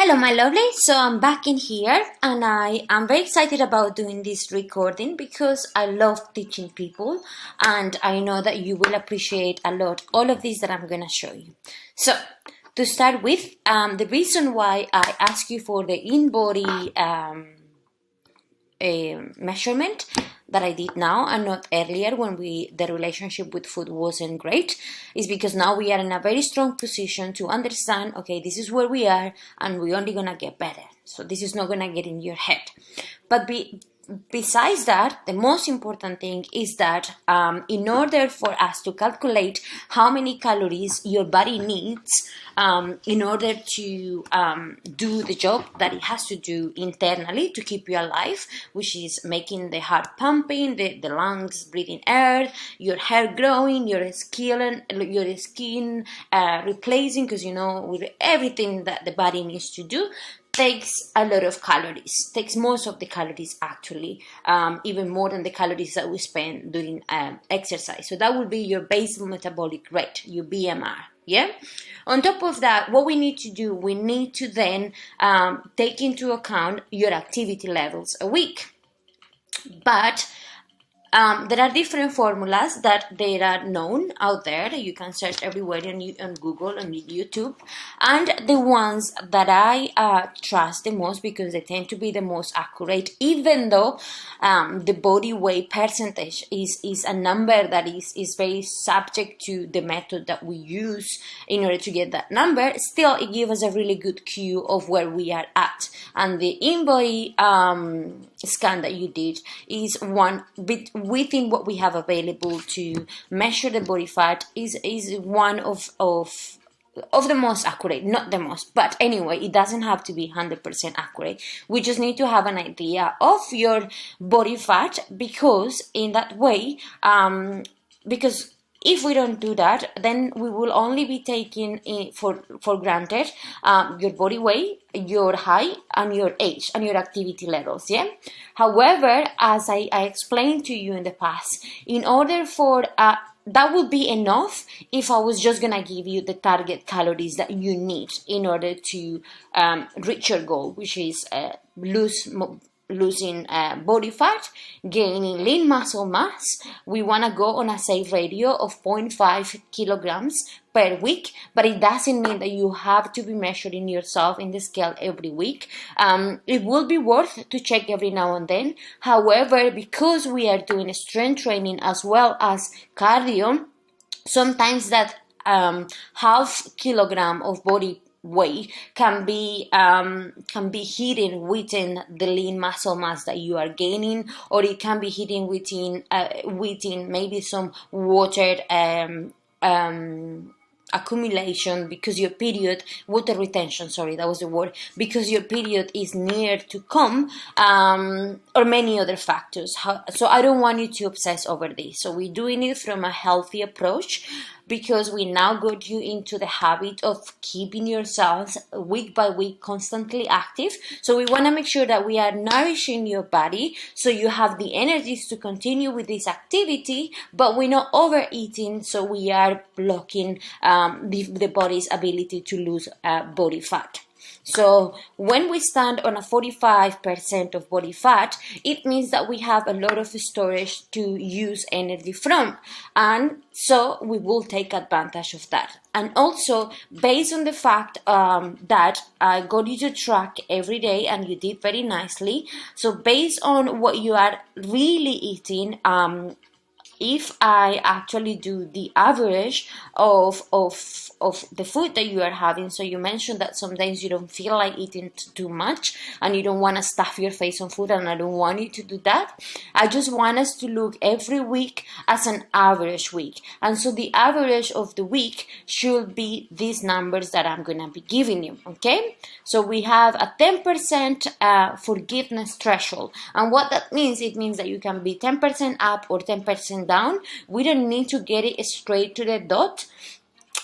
Hello my lovely, so I'm back in here and I am very excited about doing this recording because I love teaching people and I know that you will appreciate a lot all of this that I'm going to show you. So to start with, the reason why I ask you for the in-body measurement that I did now and not earlier when the relationship with food wasn't great is because now we are in a very strong position to understand, okay, this is where we are and we're only gonna get better. So this is not gonna get in your head. But besides that, the most important thing is that in order for us to calculate how many calories your body needs in order to do the job that it has to do internally to keep you alive, which is making the heart pumping, the lungs breathing air, your hair growing, your skin replacing, because you know with everything that the body needs to do, takes a lot of calories, takes most of the calories actually, even more than the calories that we spend during exercise. So that will be your basal metabolic rate, your BMR, yeah? On top of that, what we need to do, we need to then take into account your activity levels a week. But there are different formulas that they are known out there. You can search everywhere on Google and YouTube. And the ones that I trust the most because they tend to be the most accurate, even though the body weight percentage is a number that is very subject to the method that we use in order to get that number, still it gives us a really good cue of where we are at. And the in-body scan that you did is one bit within what we have available to measure the body fat is one of the most accurate, not the most, but anyway, it doesn't have to be 100% accurate. We just need to have an idea of your body fat because in that way, because if we don't do that, then we will only be taking for granted your body weight, your height, and your age, and your activity levels, yeah? However, as I explained to you in the past, in order for that would be enough if I was just gonna give you the target calories that you need in order to reach your goal, which is losing body fat, gaining lean muscle mass. We want to go on a safe ratio of 0.5 kilograms per week, but it doesn't mean that you have to be measuring yourself in the scale every week. It will be worth to check every now and then. However, because we are doing strength training as well as cardio, sometimes that half kilogram of body weight can be hidden within the lean muscle mass that you are gaining, or it can be hidden within maybe some water accumulation because your period, water retention, sorry, that was the word, because your period is near to come, or many other factors. So I don't want you to obsess over this. So we're doing it from a healthy approach because we now got you into the habit of keeping yourselves week by week constantly active. So we want to make sure that we are nourishing your body so you have the energies to continue with this activity, but we're not overeating, so we are blocking the body's ability to lose body fat. So when we stand on a 45% of body fat, it means that we have a lot of storage to use energy from, and so we will take advantage of that. And also, based on the fact that I got you to track every day, and you did very nicely, so based on what you are really eating, if I actually do the average of the food that you are having, so you mentioned that sometimes you don't feel like eating too much and you don't want to stuff your face on food, and I don't want you to do that. I just want us to look every week as an average week, and so the average of the week should be these numbers that I'm going to be giving you, okay? So we have a 10% forgiveness threshold, and what that means, it means that you can be 10% up or 10% down. We don't need to get it straight to the dot.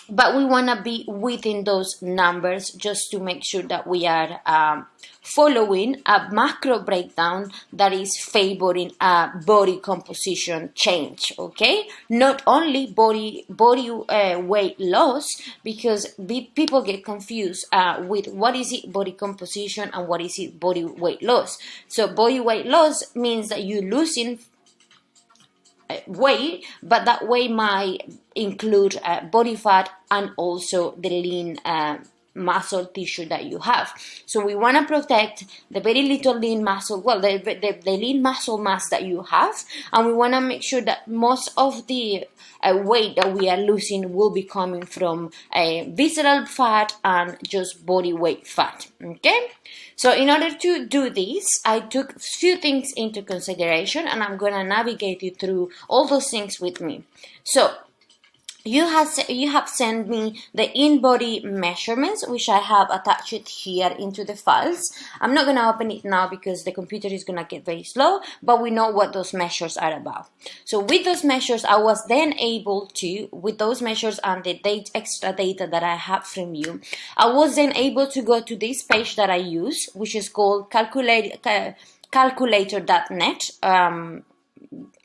but we want to be within those numbers just to make sure that we are following a macro breakdown that is favoring a body composition change. Okay, not only body weight loss, because people get confused with what is it body composition and what is it body weight loss. So body weight loss means that you're losing weight, but that weight might include body fat and also the lean muscle tissue that you have. So we want to protect the very little lean muscle, well, the lean muscle mass that you have, and we want to make sure that most of the weight that we are losing will be coming from visceral fat and just body weight fat. Okay, so in order to do this, I took a few things into consideration, and I'm going to navigate you through all those things with me. So you have sent me the in-body measurements, which I have attached here into the files. I'm not going to open it now because the computer is going to get very slow, but we know what those measures are about. So with those measures, I was then able to, with those measures and the extra data that I have from you, I was then able to go to this page that I use, which is called calculator.net.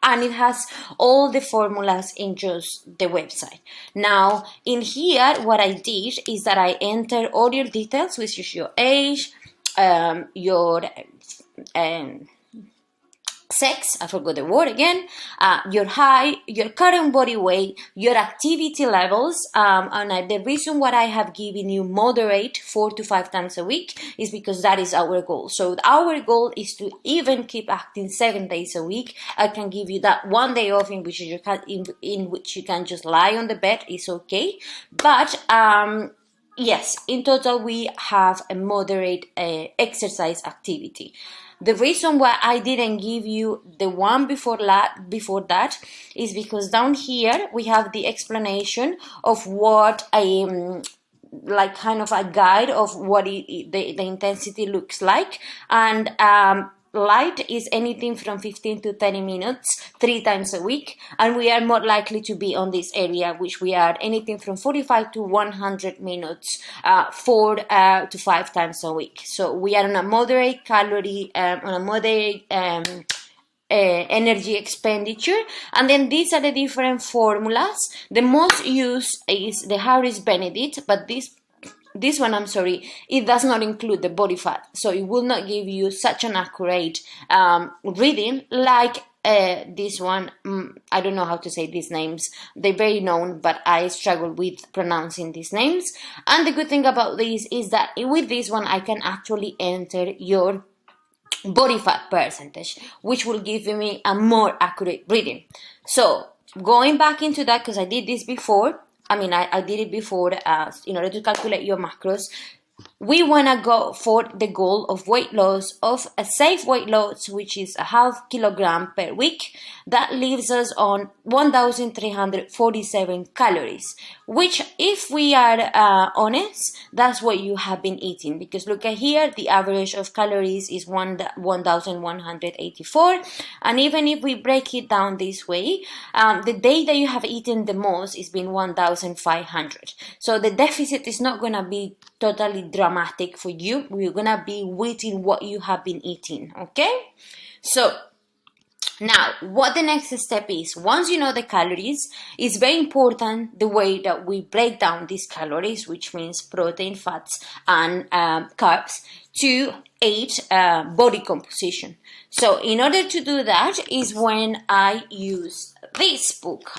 And it has all the formulas in just the website. Now, in here, what I did is that I entered all your details, which is your age, your sex, I forgot the word again, your height, your current body weight, your activity levels, and the reason why I have given you moderate 4 to 5 times a week is because that is our goal. So our goal is to even keep acting 7 days a week. I can give you that 1 day off in which you can just lie on the bed. It's okay, but yes, in total we have a moderate exercise activity. The reason why I didn't give you the one before that is because down here we have the explanation of what like kind of a guide of what the intensity looks like, and light is anything from 15 to 30 minutes 3 times a week, and we are more likely to be on this area, which we are anything from 45 to 100 minutes 4 to 5 times a week. So we are on a moderate calorie, on a moderate energy expenditure. And then these are the different formulas. The most used is the Harris-Benedict, but this one, I'm sorry, it does not include the body fat, so it will not give you such an accurate reading like this one. I don't know how to say these names. They're very known, but I struggle with pronouncing these names. And the good thing about this is that with this one, I can actually enter your body fat percentage, which will give me a more accurate reading. So going back into that, because I did this before, I did it before in order to calculate your macros. We want to go for the goal of weight loss, of a safe weight loss, which is 0.5 kilogram per week. That leaves us on 1,347 calories, which, if we are honest, that's what you have been eating. Because look at here, the average of calories is 1,184. And even if we break it down this way, the day that you have eaten the most is been 1,500. So the deficit is not going to be totally dramatic for you. We're gonna be within what you have been eating. Okay, so now what the next step is, once you know the calories, it's very important the way that we break down these calories, which means protein, fats, and carbs, to aid body composition. So in order to do that is when I use this book,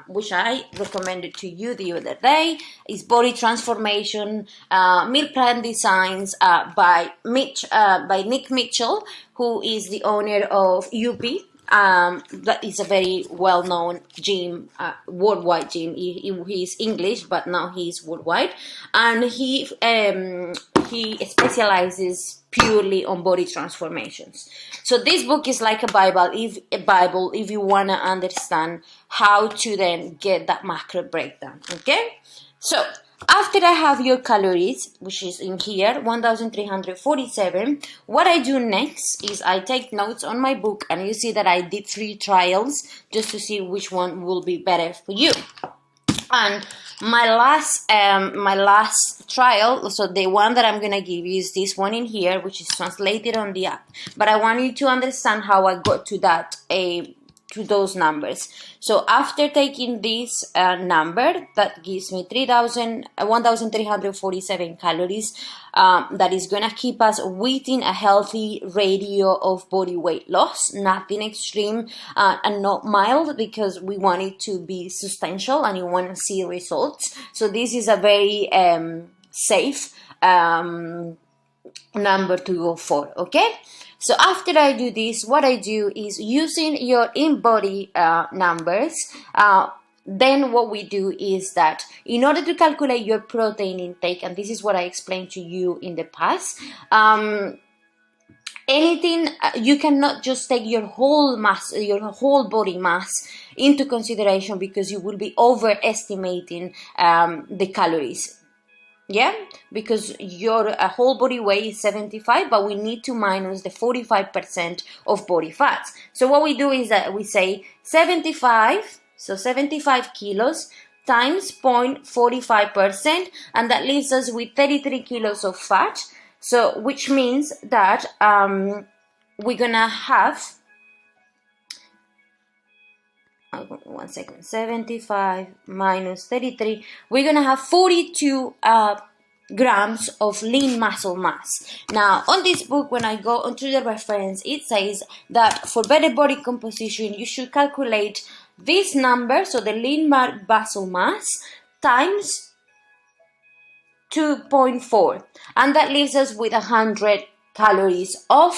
which I recommended to you the other day. Is Body Transformation, Meal Plan Designs by Nick Mitchell, who is the owner of UP. That is a very well-known gym, worldwide gym. He is English, but now he is worldwide, and he specializes purely on body transformations. So this book is like a Bible if you want to understand how to then get that macro breakdown. Okay, so after I have your calories, which is in here, 1,347, what I do next is I take notes on my book, and you see that I did 3 trials just to see which one will be better for you. And my last trial, so the one that I'm gonna give you is this one in here, which is translated on the app. But I want you to understand how I got to that to those numbers. So after taking this number, that gives me 1,347 calories. That is gonna keep us within a healthy radio of body weight loss, nothing extreme and not mild, because we want it to be substantial and you want to see results. So this is a very safe number to go for, okay? So after I do this, what I do is, using your in-body numbers, then what we do is that in order to calculate your protein intake, and this is what I explained to you in the past, anything, you cannot just take your whole mass, your whole body mass into consideration, because you will be overestimating the calories. Yeah, because your whole body weight is 75, but we need to minus the 45% of body fats. So what we do is that we say 75, so 75 kilos times 0.45%, and that leaves us with 33 kilos of fat. So which means that we're gonna have, one second, 75 minus 33, we're gonna have 42 grams of lean muscle mass. Now on this book, when I go onto the reference, it says that for better body composition you should calculate this number, so the lean muscle mass, times 2.4, and that leaves us with 100 calories of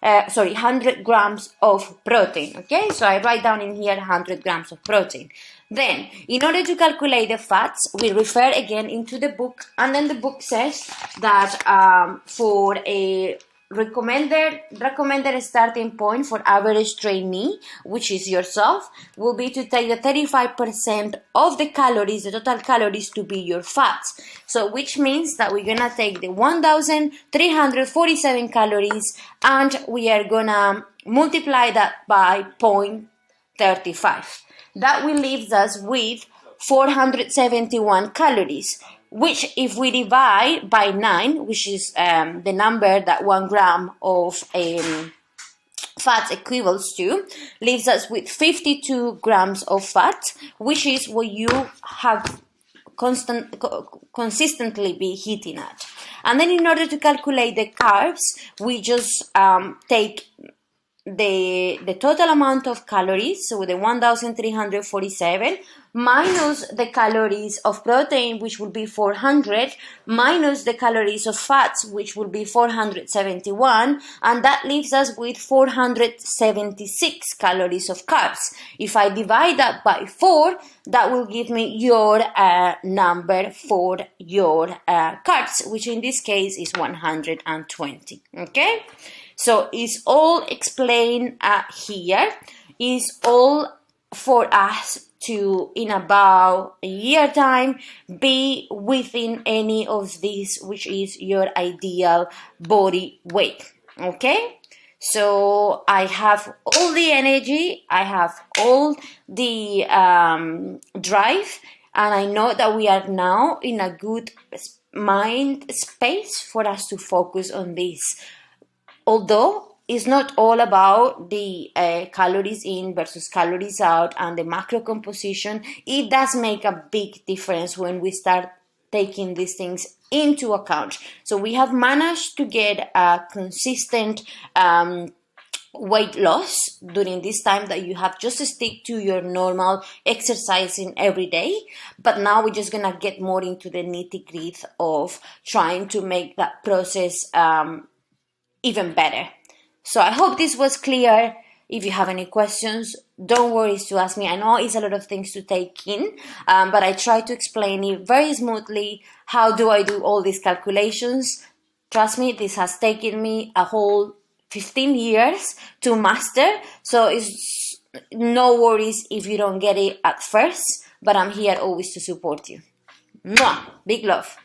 100 grams of protein. Okay, so I write down in here 100 grams of protein. Then, in order to calculate the fats, we refer again into the book, and then the book says that for a recommended starting point for average trainee, which is yourself, will be to take the 35% of the calories, the total calories, to be your fats. So which means that we're gonna take the 1,347 calories and we are gonna multiply that by 0.35. That will leave us with 471 calories, which if we divide by 9, which is the number that 1 gram of fat equivals to, leaves us with 52 grams of fat, which is what you have consistently be hitting at. And then in order to calculate the carbs, we just take the total amount of calories, so the 1,347, minus the calories of protein, which will be 400, minus the calories of fats, which will be 471, and that leaves us with 476 calories of carbs. If I divide that by 4, that will give me your number for your carbs, which in this case is 120. Okay? So it's all explained here. It's all for us to, in about a year time, be within any of these, which is your ideal body weight. Okay? So I have all the energy, I have all the drive, and I know that we are now in a good mind space for us to focus on this. Although it's not all about the calories in versus calories out and the macro composition, it does make a big difference when we start taking these things into account. So we have managed to get a consistent weight loss during this time that you have just to stick to your normal exercising every day. But now we're just gonna get more into the nitty-gritty of trying to make that process even better. So I hope this was clear. If you have any questions, don't worry to ask me. I know it's a lot of things to take in, but I try to explain it very smoothly. How do I do all these calculations? Trust me, this has taken me a whole 15 years to master. So it's no worries if you don't get it at first, but I'm here always to support you. Mwah! Big love.